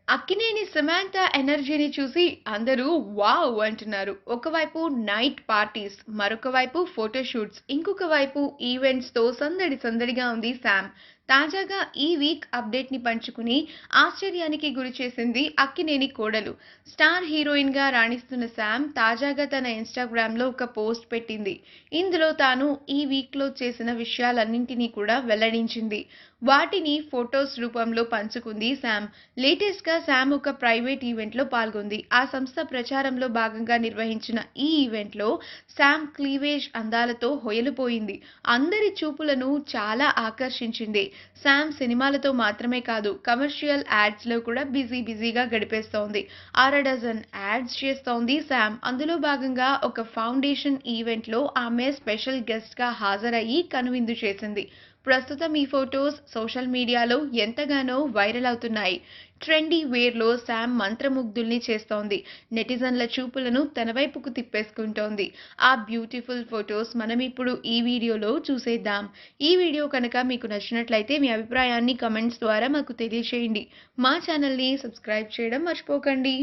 అక్కినేని సమాంత ఎనర్జీని చూసి అందరూ వావ్ అంటున్నారు. ఒకవైపు నైట్ పార్టీస్, మరొక వైపు ఫోటో షూట్స్, ఇంకొక వైపు ఈవెంట్స్‌తో సందడి సందడిగా ఉంది శామ్. తాజాగా ఈ వీక్ అప్డేట్‌ని పంచుకుని ఆశ్చర్యానికి గురిచేసింది అక్కినేని కోడలు. స్టార్ హీరోయిన్‌గా రాణిస్తున్న శామ్ తాజాగా తన ఇన్‌స్టాగ్రామ్‌లో ఒక పోస్ట్ పెట్టింది. ఇందులో తాను ఈ వీక్‌లో చేసిన విషయాలన్నింటినీ కూడా వెల్లడించింది. వాటిని ఫోటోస్ రూపంలో పంచుకుంది శామ్. లేటెస్ట్‌గా శామ్ ఒక ప్రైవేట్ ఈవెంట్‌లో పాల్గొంది. ఆ సంస్థ ప్రచారంలో భాగంగా నిర్వహించిన ఈ ఈవెంట్‌లో శామ్ క్లీవేజ్ అందాలతో హొయలుపోయింది. అందరి చూపులను చాలా ఆకర్షించింది. శామ్ సినిమాలతో మాత్రమే కాదు, కమర్షియల్ యాడ్స్‌లో కూడా బిజీగా గడిపేస్తోంది. అరడజన్ యాడ్స్ చేస్తోంది శామ్. అందులో భాగంగా ఒక ఫౌండేషన్ ఈవెంట్‌లో ఆమె స్పెషల్ గెస్ట్‌గా హాజరయ్యి కనువిందు చేసింది. ప్రస్తుతం ఈ ఫోటోస్ సోషల్ మీడియాలో ఎంతగానో వైరల్ అవుతున్నాయి. ట్రెండీ వేర్‌లో శామ్ మంత్రముగ్ధుల్ని చేస్తోంది. నెటిజన్ల చూపులను తన వైపుకు తిప్పేసుకుంటోంది. ఆ బ్యూటిఫుల్ ఫోటోస్ మనమిప్పుడు ఈ వీడియోలో చూసేద్దాం. ఈ వీడియో కనుక మీకు నచ్చినట్లయితే మీ అభిప్రాయాన్ని కామెంట్స్ ద్వారా మాకు తెలియచేయండి. మా ఛానల్‌ని సబ్స్క్రైబ్ చేయడం మర్చిపోకండి.